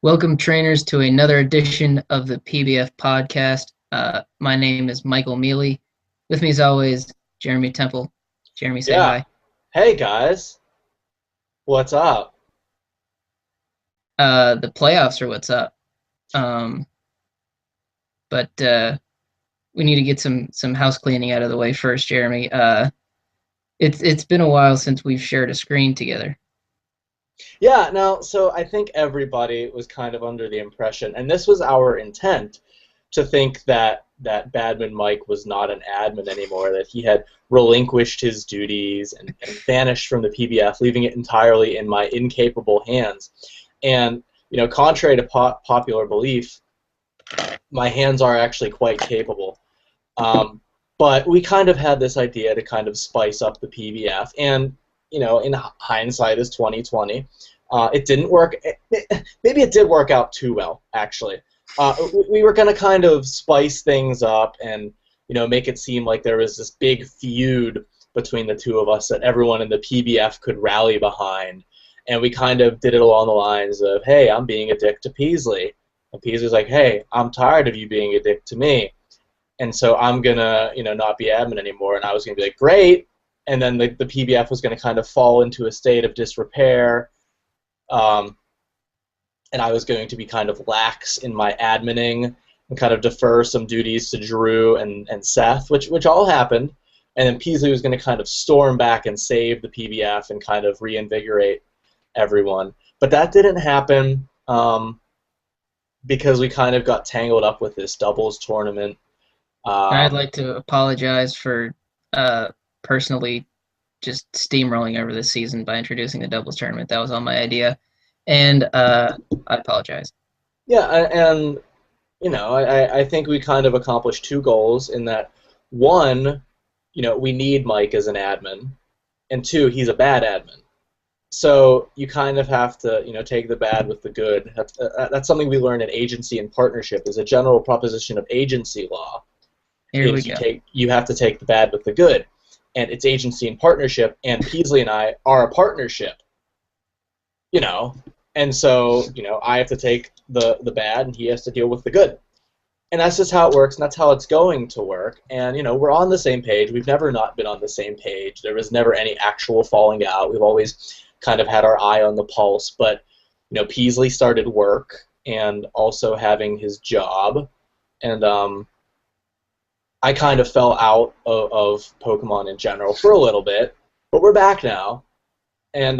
Welcome, trainers, to another edition of the PBF podcast. My name is Michael Mealy. With me, as always, Jeremy Temple. Jeremy, say Yeah. hi. Hey guys, what's up? The playoffs are what's up, um, but we need to get some house cleaning out of the way first, Jeremy. It's been a while since we've shared a screen together. Yeah, now, so I think everybody was kind of under the impression, and this was our intent, to think that Badman Mike was not an admin anymore, that he had relinquished his duties and vanished from the PBF, leaving it entirely in my incapable hands. And, contrary to popular belief, my hands are actually quite capable. Um, but we kind of had this idea to kind of spice up the PBF, and in hindsight is 2020. It didn't work. Maybe it did work out too well, actually. We were going to kind of spice things up and make it seem like there was this big feud between the two of us that everyone in the PBF could rally behind. And we kind of did it along the lines of, hey, I'm being a dick to Peasley. And Peasley's like, hey, I'm tired of you being a dick to me. And so I'm gonna, not be admin anymore. And I was gonna be like, great. And then the PBF was gonna kind of fall into a state of disrepair. Um, and I was going to be kind of lax in my adminning and kind of defer some duties to Drew and Seth, which all happened. And then Peasley was going to kind of storm back and save the PBF and kind of reinvigorate everyone. But that didn't happen because we kind of got tangled up with this doubles tournament. I'd Um, like to apologize for personally just steamrolling over this season by introducing the doubles tournament. That was all my idea, and I apologize. yeah, and I think we kind of accomplished two goals in that. One, we need Mike as an admin, and two, he's a bad admin. So you kind of have to, take the bad with the good. That's something we learned in agency and partnership. Is a general proposition of agency law. Here we Is go. you have to take the bad with the good, and it's agency and partnership. And Peasley and I are a partnership. You know, and so I have to take the bad, and he has to deal with the good. And that's just how it works, and that's how it's going to work. And we're on the same page. We've never not been on the same page. There was never any actual falling out. We've always kind of had our eye on the pulse. But Peasley started work and also having his job, and I kind of fell out of Pokemon in general for a little bit. But we're back now, and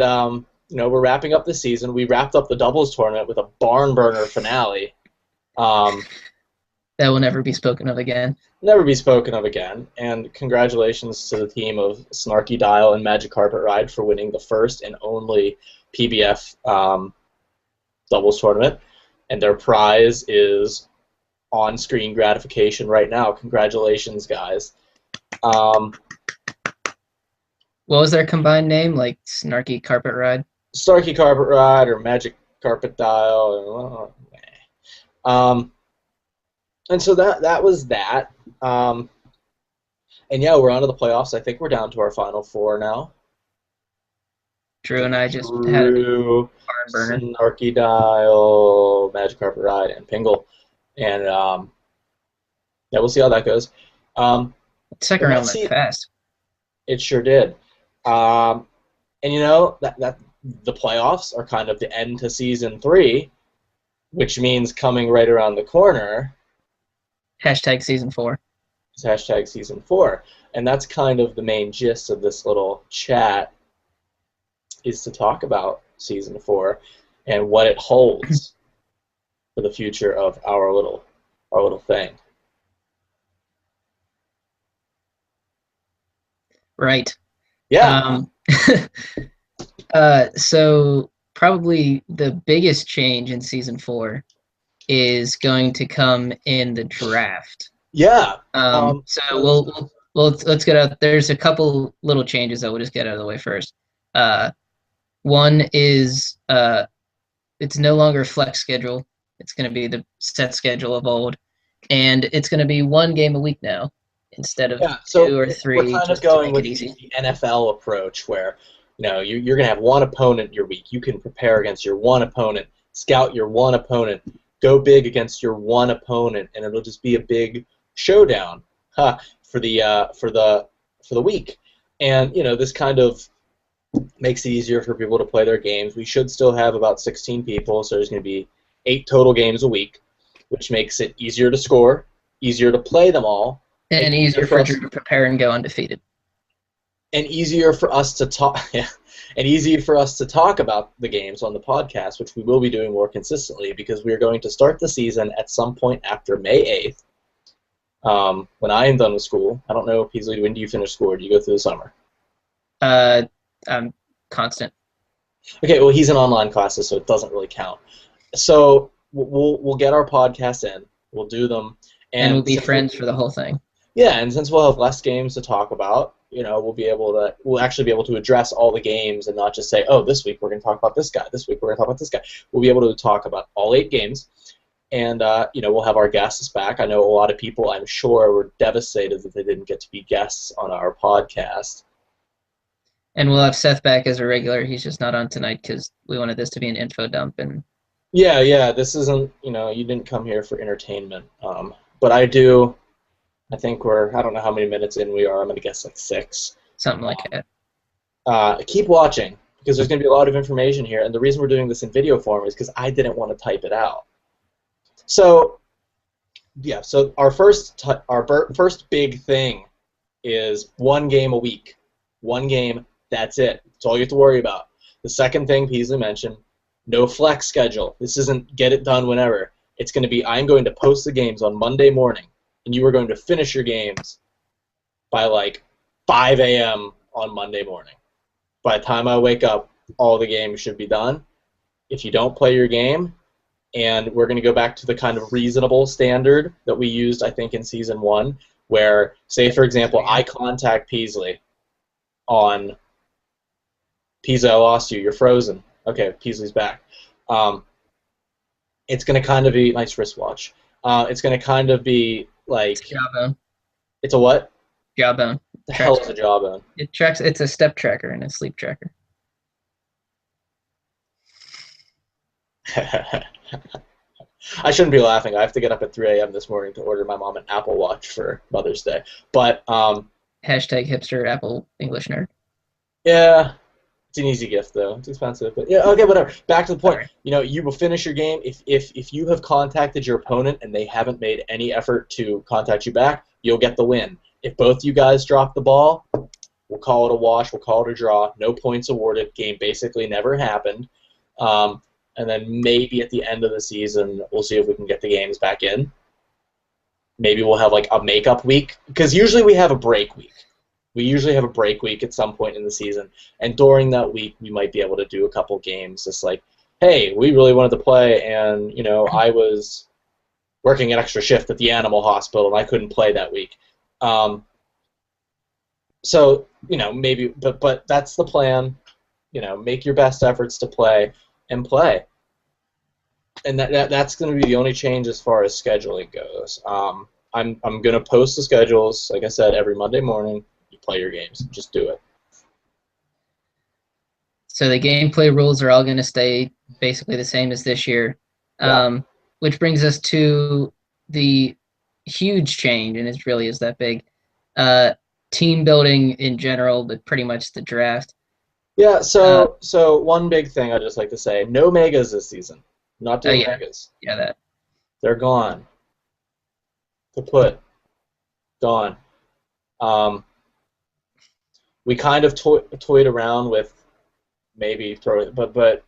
we're wrapping up the season. We wrapped up the doubles tournament with a barn burner finale. Um, That will never be spoken of again. Never be spoken of again. And congratulations to the team of Snarky Dial and Magic Carpet Ride for winning the first and only PBF doubles tournament. And their prize is on-screen gratification right now. Congratulations, guys. Um, What was their combined name? Like Snarky Carpet Ride? Snarky Carpet Ride or Magic Carpet Dial. Um, and so that was that. Um, And yeah, we're on to the playoffs. I think we're down to our final four now. Drew and I just had a Drew, barn burner. Snarky Dial, Magic Carpet Ride, and Pingle. And yeah, we'll see how that goes. Second And round let's went see. fast. It sure did. And that the playoffs are kind of the end to season 3, which means coming right around the corner Hashtag season 4. is hashtag season 4. And that's kind of the main gist of this little chat, is to talk about season 4 and what it holds for the future of our little thing. Right. Yeah, Um, so probably the biggest change in season 4 is going to come in the draft. yeah. So let's get out. There's a couple little changes that we'll just get out of the way first. Uh, One is it's no longer flex schedule. It's going to be the set schedule of old, and it's going to be one game a week now instead of Yeah, two so or we're three, kind of just to going make it with easy. the NFL approach, where you're going to have one opponent your week. You can prepare against your one opponent Scout your one opponent. Go big against your one opponent, and it'll just be a big showdown for the week. And this kind of makes it easier for people to play their games. We should still have about 16 people, so there's going to be 8 total games a week, which makes it easier to score, easier to play them all, and easier for Drew to prepare and go undefeated. And easier for us to talk, and easier for us to talk about the games on the podcast, which we will be doing more consistently because we are going to start the season at some point after May 8th, when I am done with school. I don't know, Peasley, when do you finish school, or do you go through the summer? Constant. Okay, well, he's in online classes, so it doesn't really count. So we'll get our podcasts in, we'll do them, and we'll be friends for the whole thing. Yeah, and since we'll have less games to talk about, we'll actually be able to address all the games and not just say, oh, this week we're going to talk about this guy, this week we're going to talk about this guy. We'll be able to talk about all 8 games, and we'll have our guests back. I know a lot of people, I'm sure, were devastated that they didn't get to be guests on our podcast. And we'll have Seth back as a regular. He's just not on tonight because we wanted this to be an info dump. And yeah, this isn't, you didn't come here for entertainment. But I think I don't know how many minutes in we are. I'm going to guess like 6. Something like that. Keep watching because there's going to be a lot of information here. And the reason we're doing this in video form is because I didn't want to type it out. So, yeah, so our first big thing is 1 game a week. 1 game. That's it. That's all you have to worry about. The second thing Peasley mentioned, no flex schedule. This isn't get it done whenever. It's going to be I'm going to post the games on Monday morning, and you are going to finish your games by like 5 a.m. on Monday morning. By the time I wake up, all the games should be done. If you don't play your game, and we're going to go back to the kind of reasonable standard that we used, I think, in Season 1, where, say, for example, I contact Peasley on Peasley, I lost you. You're frozen. Okay, Peasley's back. It's going to kind of be nice wristwatch. It's going to kind of be like it's a jawbone. It's a what? Jawbone. The hell is a jawbone? It tracks. It's a step tracker and a sleep tracker. I shouldn't be laughing. I have to get up at 3 a.m. this morning to order my mom an Apple Watch for Mother's Day. But hashtag hipster Apple English nerd. Yeah. It's an easy gift, though. It's expensive, but yeah, okay, whatever. Back to the point. You will finish your game. If you have contacted your opponent and they haven't made any effort to contact you back, you'll get the win. If both you guys drop the ball, we'll call it a wash. We'll call it a draw. No points awarded. Game basically never happened. And then maybe at the end of the season, we'll see if we can get the games back in. Maybe we'll have like a makeup week because usually we have a break week. We usually have a break week at some point in the season, and during that week, we might be able to do a couple games. Just like, hey, we really wanted to play, and I was working an extra shift at the animal hospital, and I couldn't play that week. So maybe, but that's the plan. Make your best efforts to play and play, and that's going to be the only change as far as scheduling goes. I'm going to post the schedules, like I said, every Monday morning. Play your games. Just do it. So the gameplay rules are all going to stay basically the same as this year, which brings us to the huge change, and it really is that big. Team building in general, but pretty much the draft. Yeah, so one big thing I'd just like to say, no megas this season. Not doing megas. Yeah, that. They're gone. Kaput. Gone. We kind of toyed around with maybe throw it, but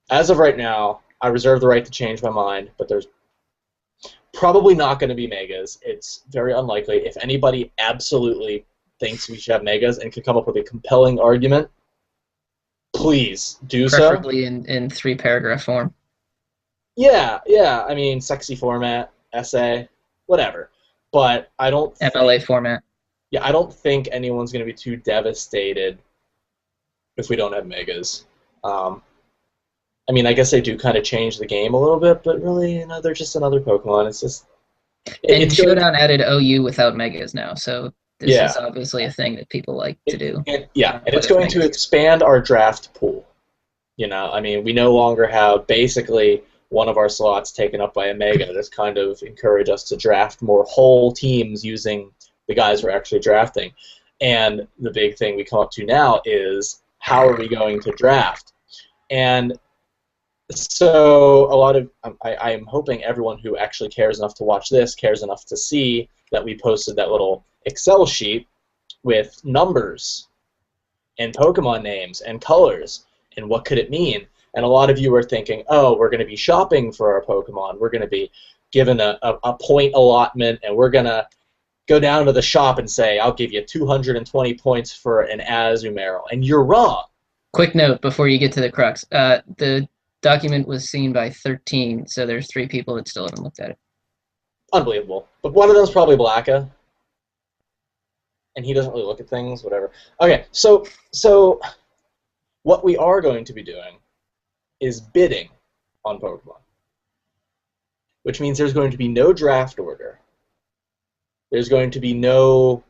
as of right now, I reserve the right to change my mind, but there's probably not going to be megas. It's very unlikely. If anybody absolutely thinks we should have megas and can come up with a compelling argument, please do so. Preferably in 3-paragraph form. Yeah. I mean, sexy format, essay, whatever. But I don't MLA format. Yeah, I don't think anyone's going to be too devastated if we don't have megas. I mean, I guess they do kind of change the game a little bit, but really, they're just another Pokemon. It's just... And Showdown added OU without megas now, so this is obviously a thing that people like to do. And it's going to expand our draft pool. You know, I mean, we no longer have basically one of our slots taken up by Omega. This kind of encourage us to draft more whole teams using the guys we're actually drafting. And the big thing we come up to now is how are we going to draft? And so a lot of I am hoping everyone who actually cares enough to watch this cares enough to see that we posted that little Excel sheet with numbers and Pokemon names and colors and what could it mean. And a lot of you are thinking, oh, we're going to be shopping for our Pokemon. We're going to be given a point allotment, and we're going to go down to the shop and say, I'll give you 220 points for an Azumarill. And you're wrong. Quick note before you get to the crux. The document was seen by 13, so there's 3 people that still haven't looked at it. Unbelievable. But one of them's probably Blacka. And he doesn't really look at things, whatever. Okay, so what we are going to be doing is bidding on Pokemon, which means there's going to be no draft order. There's going to be no,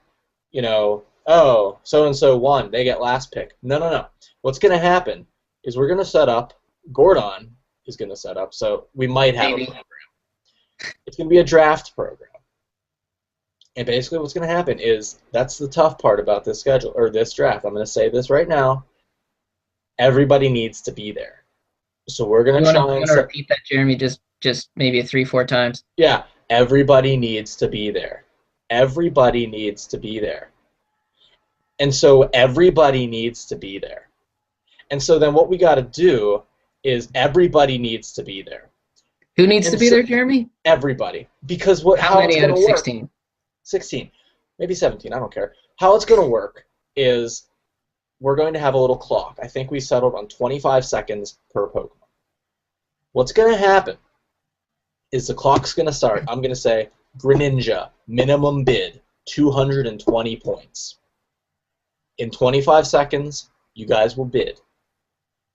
oh, so-and-so won, they get last pick. No. What's going to happen is we're going to set up, Gordon is going to set up, so we might have a program. It's going to be a draft program. And basically what's going to happen is, that's the tough part about this schedule, or this draft. I'm going to say this right now. Everybody needs to be there. So we're going to try and repeat that, Jeremy, just maybe 3-4 times. Yeah, everybody needs to be there. Everybody needs to be there. And so everybody needs to be there. And so then what we got to do is everybody needs to be there. Who needs to be there, Jeremy? Everybody. Because how many out of 16? 16. Maybe 17, I don't care. How it's going to work is we're going to have a little clock. I think we settled on 25 seconds per Pokemon. What's going to happen is the clock's going to start. I'm going to say, Greninja, minimum bid, 220 points. In 25 seconds, you guys will bid.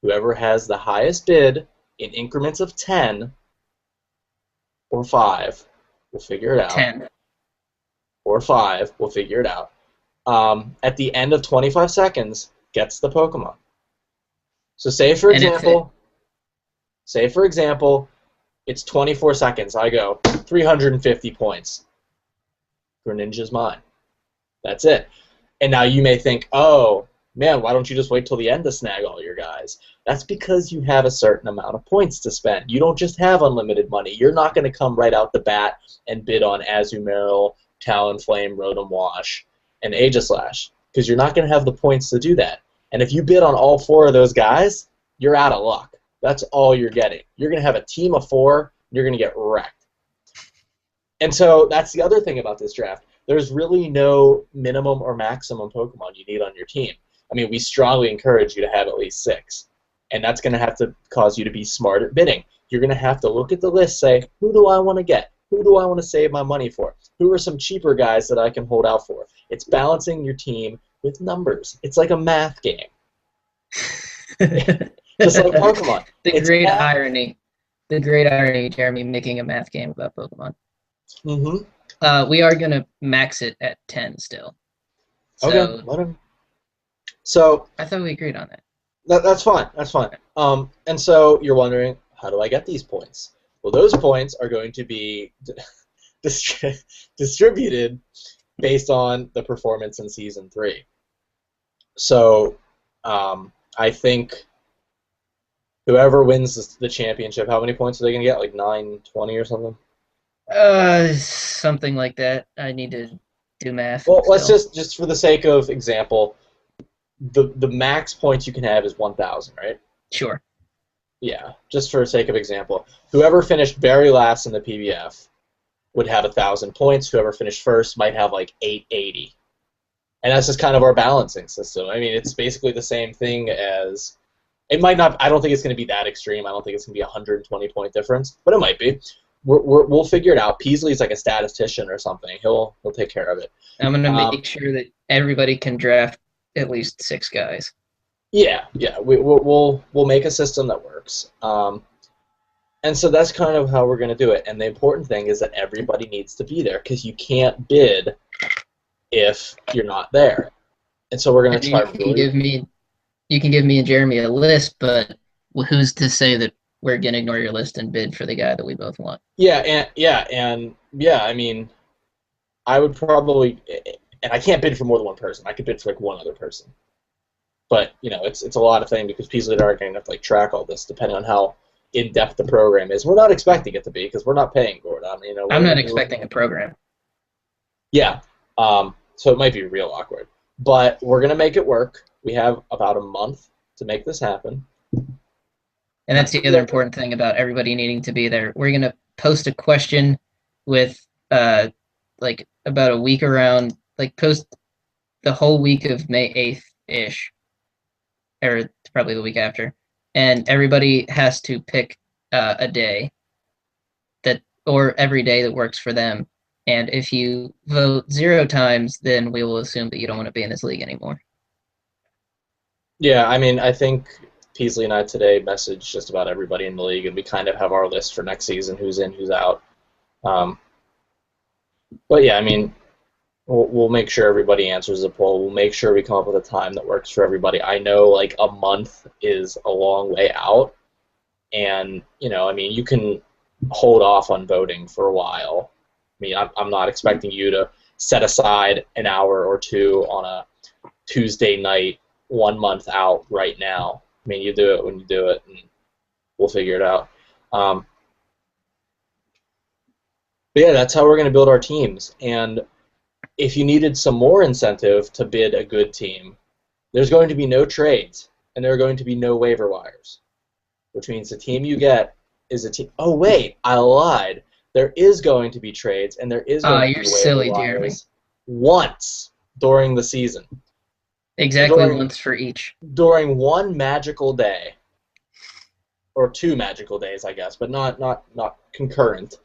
Whoever has the highest bid in increments of 10 or 5, we'll figure it out. 10. Or 5, we'll figure it out. At the end of 25 seconds, gets the Pokemon. So say for example, it's 24 seconds. I go 350 points. Greninja's mine. That's it. And now you may think, oh, man, why don't you just wait till the end to snag all your guys? That's because you have a certain amount of points to spend. You don't just have unlimited money. You're not going to come right out the bat and bid on Azumarill, Talonflame, Rotom Wash, and Aegislash, because you're not going to have the points to do that. And if you bid on all 4 of those guys, you're out of luck. That's all you're getting. You're going to have a team of 4, and you're going to get wrecked. And so that's the other thing about this draft. There's really no minimum or maximum Pokemon you need on your team. I mean, we strongly encourage you to have at least 6. And that's going to have to cause you to be smart at bidding. You're going to have to look at the list, say, who do I want to get? Who do I want to save my money for? Who are some cheaper guys that I can hold out for? It's balancing your team with numbers. It's like a math game. Just like Pokemon. The great irony, Jeremy, making a math game about Pokemon. Mm-hmm. We are going to max it at 10 still. So, okay, whatever. So I thought we agreed on that. That's fine. That's fine. And so you're wondering, how do I get these points? Well, those points are going to be distributed based on the performance in Season 3. So I think whoever wins the championship, how many points are they going to get? Like 920 or something? Something like that. I need to do math. Well, let's just for the sake of example, the max points you can have is 1,000, right? Sure. Yeah, just for the sake of example. Whoever finished very last in the PBF would have 1,000 points. Whoever finished first might have like 880. And that's just kind of our balancing system. I mean, it's basically the same thing as... It might not... I don't think it's going to be that extreme. I don't think it's going to be a 120-point difference, but it might be. We'll figure it out. Peasley's like a statistician or something. He'll take care of it. I'm going to make sure that everybody can draft at least 6 guys. Yeah. We'll make a system that works. And so that's kind of how we're going to do it. And the important thing is that everybody needs to be there, because you can't bid if you're not there. And so we're going to try. You can give me and Jeremy a list, but who's to say that we're gonna ignore your list and bid for the guy that we both want? I mean, I would probably, and I can't bid for more than one person. I could bid for like one other person. But it's a lot of things because Peasley and I are going to have to track all this depending on how in depth the program is. We're not expecting it to be because we're not paying Gordon. I'm not expecting a program. Yeah, so it might be real awkward, but we're going to make it work. We have about a month to make this happen. And that's the other important thing about everybody needing to be there. We're going to post a question with about a week around, post the whole week of May 8th-ish, or probably the week after. And everybody has to pick a day or every day that works for them. And if you vote 0 times, then we will assume that you don't want to be in this league anymore. Yeah, I mean, I think Peasley and I today messaged just about everybody in the league, and we kind of have our list for next season, who's in, who's out. But yeah, I mean, we'll make sure everybody answers the poll. We'll make sure we come up with a time that works for everybody. I know a month is a long way out, and I mean, you can hold off on voting for a while. I mean, I'm not expecting you to set aside an hour or two on a Tuesday night 1 month out right now. I mean, you do it when you do it, and we'll figure it out. But yeah, that's how we're going to build our teams. And if you needed some more incentive to bid a good team, there's going to be no trades, and there are going to be no waiver wires, which means the team you get is a team. Oh, wait, I lied. There is going to be trades, and there is going to be waiver wires once during the season. Exactly once for each. During one magical day, or 2 magical days, I guess, but not concurrent.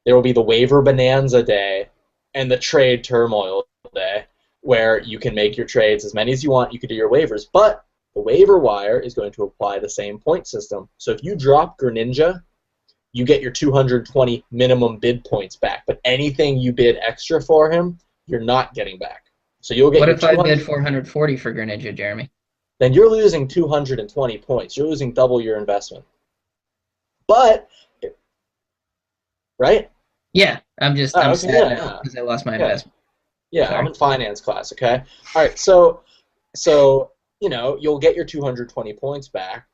There will be the waiver bonanza day and the trade turmoil day, where you can make your trades as many as you want. You can do your waivers, but the waiver wire is going to apply the same point system. So if you drop Greninja, you get your 220 minimum bid points back. But anything you bid extra for him, you're not getting back. So you'll get. What if I bid 440 for Greninja, Jeremy? Then you're losing 220 points. You're losing double your investment. But, right? Yeah, I'm sad now because I lost my investment. Yeah, sorry. I'm in finance class, okay? All right, so you'll get your 220 points back,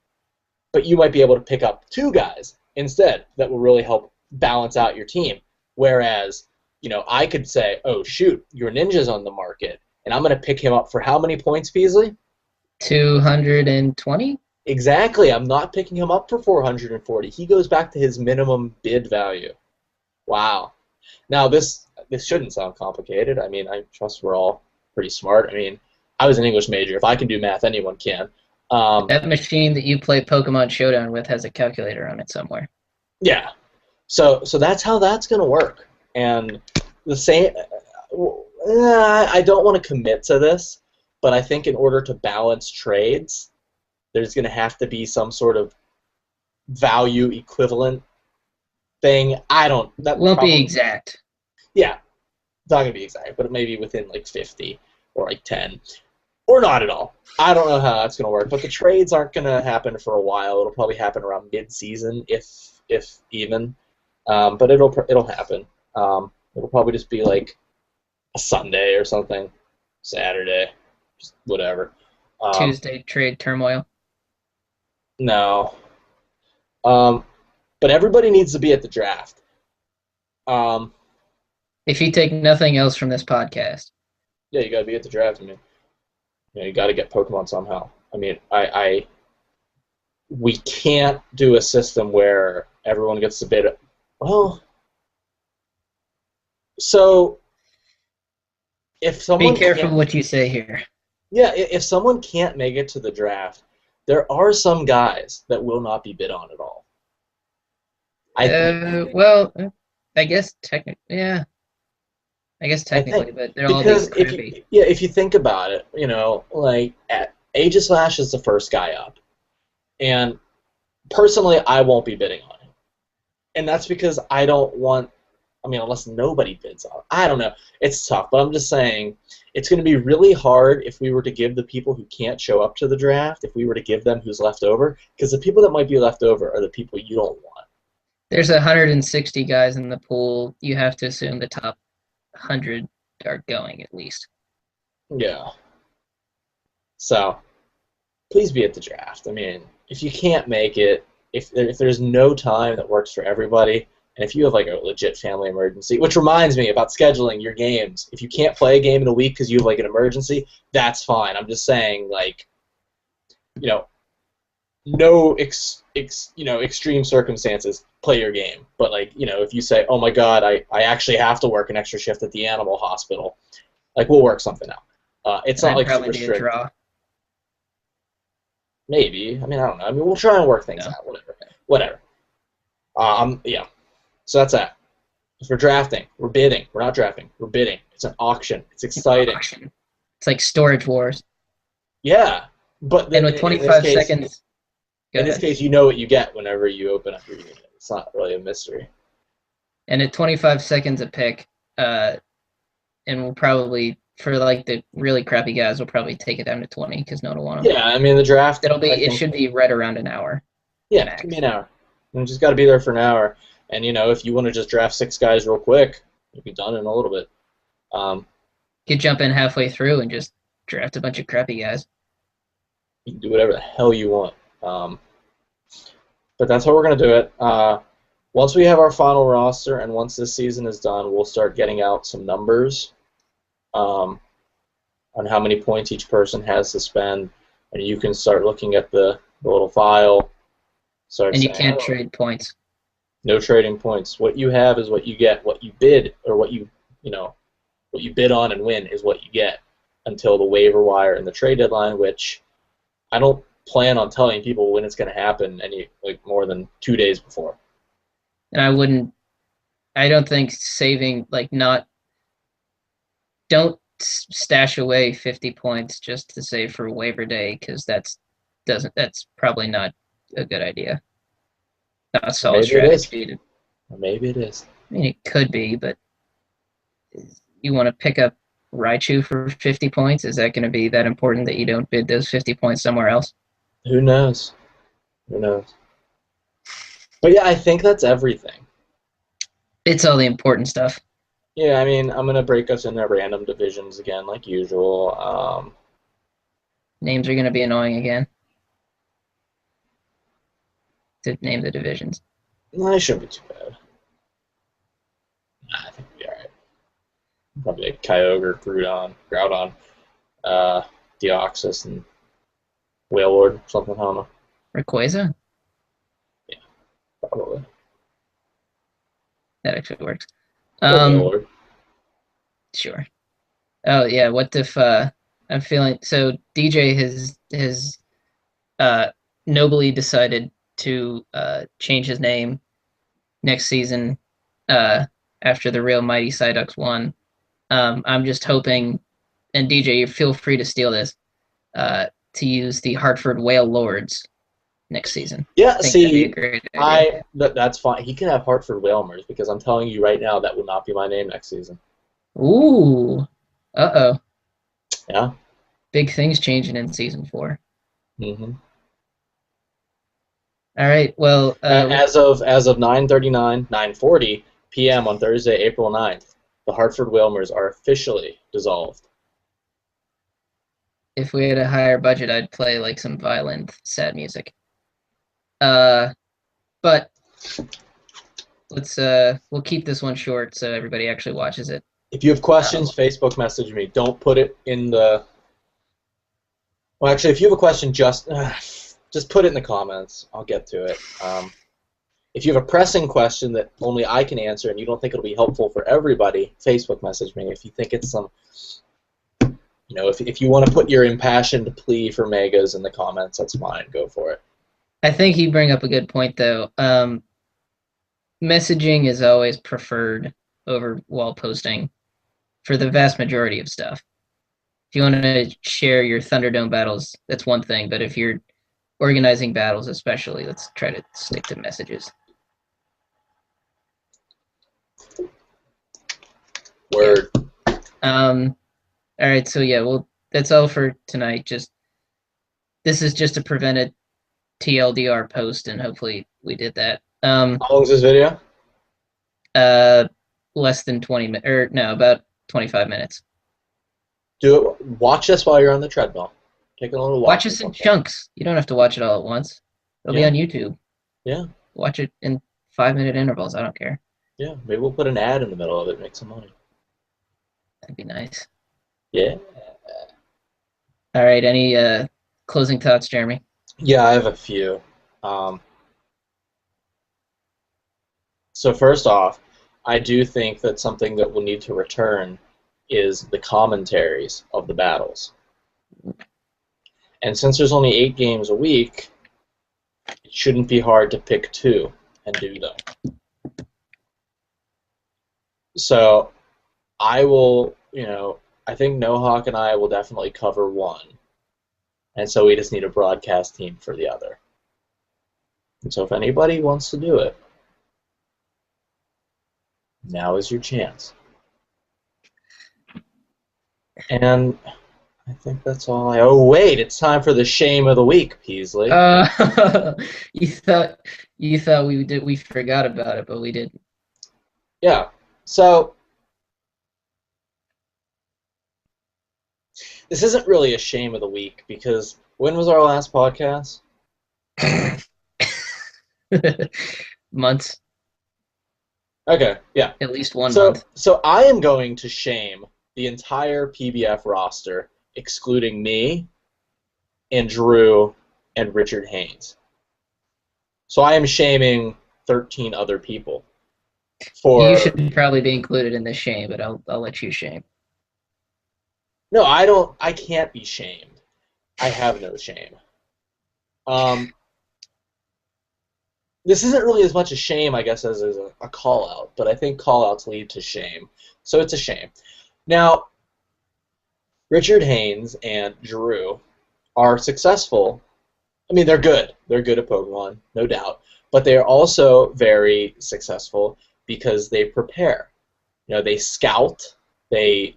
but you might be able to pick up 2 guys instead that will really help balance out your team. Whereas, I could say, oh, shoot, your Ninja's on the market, and I'm going to pick him up for how many points, Peasley? 220? Exactly. I'm not picking him up for 440. He goes back to his minimum bid value. Wow. Now, this shouldn't sound complicated. I mean, I trust we're all pretty smart. I mean, I was an English major. If I can do math, anyone can. That machine that you play Pokemon Showdown with has a calculator on it somewhere. Yeah. So that's how that's going to work. And the same, I don't want to commit to this, but I think in order to balance trades, there's going to have to be some sort of value equivalent thing. That won't be exact. Yeah, it's not going to be exact, but maybe within 50 or 10, or not at all. I don't know how that's going to work, but the trades aren't going to happen for a while. It'll probably happen around mid-season, if even, but it'll happen. It'll probably just be a Sunday or something, Saturday, just whatever. Tuesday trade turmoil. No. But everybody needs to be at the draft. If you take nothing else from this podcast. Yeah, you got to be at the draft. I mean, you got to get Pokemon somehow. I mean, we can't do a system where everyone gets to bid. Well, so if someone be careful what you say here. Yeah, if someone can't make it to the draft, there are some guys that will not be bid on at all. Well, I guess technically, yeah. But they're all crappy. If you think about it, Aegislash is the first guy up, and personally, I won't be bidding on him, and that's because I don't want I mean, unless nobody bids on it. I don't know. It's tough, but I'm just saying it's going to be really hard if we were to give the people who can't show up to the draft, if we were to give them who's left over, because the people that might be left over are the people you don't want. There's 160 guys in the pool. You have to assume the top 100 are going at least. Yeah. So, please be at the draft. I mean, if you can't make it, if there's no time that works for everybody, and if you have like a legit family emergency, which reminds me about scheduling your games. If you can't play a game in a week because you have like an emergency, that's fine. I'm just saying, like, you know, no extreme circumstances, play your game. But like, you know, if you say, oh my God, I actually have to work an extra shift at the animal hospital, like we'll work something out. It's not like super strict. Draw. Maybe. I mean, I don't know. I mean, we'll try and work things out. Whatever. Yeah. So that's that. For drafting, we're bidding. We're not drafting. We're bidding. It's an auction. It's exciting. It's like Storage Wars. Yeah, but and with 25 seconds. In this case, you know what you get whenever you open up your unit. It's not really a mystery. And at 25 seconds a pick, and we'll probably, for like the really crappy guys, we'll probably take it down to 20 because no one will want them. Yeah, I mean the draft. It should be right around an hour. Yeah, max. Give me an hour. You just got to be there for an hour. And you know, if you want to just draft 6 guys real quick, you'll be done in a little bit. You could jump in halfway through and just draft a bunch of crappy guys. You can do whatever the hell you want. But that's how we're going to do it. Once we have our final roster and once this season is done, we'll start getting out some numbers on how many points each person has to spend. And you can start looking at the little file. And you can't trade points. No trading points. What you have is what you get. What you bid, or what you bid on and win is what you get until the waiver wire and the trade deadline, which I don't plan on telling people when it's going to happen more than 2 days before. And I don't think don't stash away 50 points just to save for waiver day, because that's probably not a good idea. Not a solid strategy. Maybe it is. I mean, it could be, but you want to pick up Raichu for 50 points? Is that going to be that important that you don't bid those 50 points somewhere else? Who knows? Who knows? But yeah, I think that's everything. It's all the important stuff. Yeah, I mean, I'm going to break us into random divisions again, like usual. Names are going to be annoying again. To name the divisions. No, it shouldn't be too bad. Nah, I think we'll be alright. Probably like Kyogre, Groudon, Deoxys, and Wailord, something, I don't know. Rayquaza? Yeah, probably. That actually works. Wailord. Sure. Oh, yeah, what if, I'm feeling, so DJ has nobly decided to change his name next season after the Real Mighty Psyducks won. I'm just hoping, and DJ, you feel free to steal this, to use the Hartford Wailords next season. Yeah, see, that's fine. He can have Hartford Wailmers, because I'm telling you right now that will not be my name next season. Ooh. Uh-oh. Yeah. Big things changing in Season 4. Mm-hmm. All right, well... as of 9:40 p.m. on Thursday, April 9th, the Hartford Wailmers are officially dissolved. If we had a higher budget, I'd play like some violent, sad music. But let's we'll keep this one short so everybody actually watches it. If you have questions, Facebook message me. Don't put it in the... Well, actually, if you have a question, just put it in the comments. I'll get to it. If you have a pressing question that only I can answer and you don't think it'll be helpful for everybody, Facebook message me. If you think it's some... if you want to put your impassioned plea for megas in the comments, that's fine. Go for it. I think you bring up a good point, though. Messaging is always preferred over wall posting for the vast majority of stuff. If you want to share your Thunderdome battles, that's one thing. But if you're organizing battles, especially, let's try to stick to messages. Word. All right, so yeah, well, that's all for tonight. This is just a prevented TLDR post, and hopefully we did that. How long is this video? Less than 20 minutes, or no, about 25 minutes. Do it. Watch us while you're on the treadmill. Take a little walk. Watch us in chunks. You don't have to watch it all at once. It'll be on YouTube. Yeah. Watch it in 5-minute intervals. I don't care. Yeah, maybe we'll put an ad in the middle of it and make some money. That'd be nice. Yeah. All right. Any closing thoughts, Jeremy? Yeah, I have a few. So first off, I do think that something that will need to return is the commentaries of the battles. And since there's only 8 games a week, it shouldn't be hard to pick 2 and do them. So I will, I think Nohawk and I will definitely cover one. And so we just need a broadcast team for the other. And so if anybody wants to do it, now is your chance. And I think that's all Oh, wait, it's time for the shame of the week, Peasley. You thought we forgot about it, but we didn't. Yeah. So this isn't really a shame of the week because when was our last podcast? Months. Okay, yeah. At least one month. So I am going to shame the entire PBF roster, excluding me and Drew and Richard Haynes. So I am shaming 13 other people. You should probably be included in this shame, but I'll let you shame. No, I can't be shamed. I have no shame. This isn't really as much a shame, I guess, as a call-out, but I think call-outs lead to shame. So it's a shame. Now, Richard Haynes and Drew are successful. I mean, they're good. They're good at Pokemon, no doubt. But they are also very successful because they prepare. They scout. They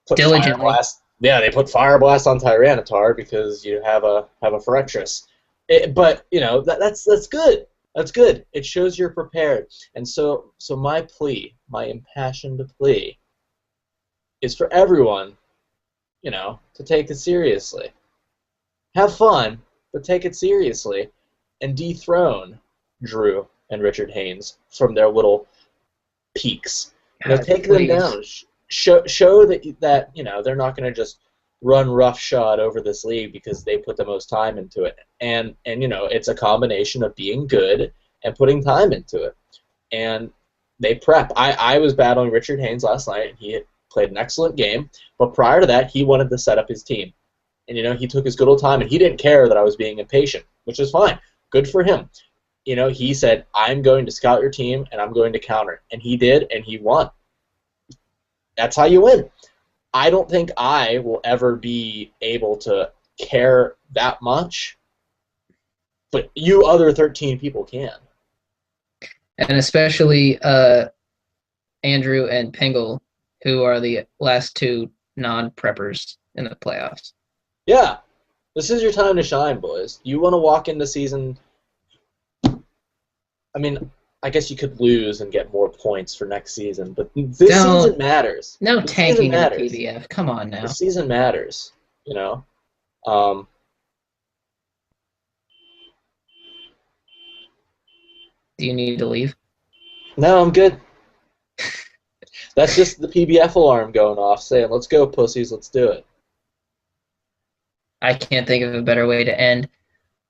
put diligently. Fire Blast. Yeah, they put Fire Blast on Tyranitar because you have a Forretress. But that's good. That's good. It shows you're prepared. And so my plea, my impassioned plea, is for everyone, to take it seriously. Have fun, but take it seriously, and dethrone Drew and Richard Haynes from their little peaks. Take them down. Show that they're not going to just run roughshod over this league because they put the most time into it. And it's a combination of being good and putting time into it. And they prep. I was battling Richard Haynes last night, and he had played an excellent game. But prior to that, he wanted to set up his team. And he took his good old time, and he didn't care that I was being impatient, which is fine. Good for him. He said, I'm going to scout your team, and I'm going to counter. And he did, and he won. That's how you win. I don't think I will ever be able to care that much, but you other 13 people can. And especially Andrew and Pengel, who are the last 2 non-preppers in the playoffs. Yeah. This is your time to shine, boys. You want to walk into season... I mean, I guess you could lose and get more points for next season, but this season matters. No tanking in the PBF. Come on now. This season matters, Do you need to leave? No, I'm good. That's just the PBF alarm going off saying, let's go, pussies, let's do it. I can't think of a better way to end.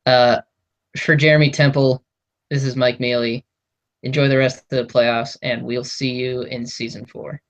For Jeremy Temple, this is Mike Mealy. Enjoy the rest of the playoffs, and we'll see you in Season 4.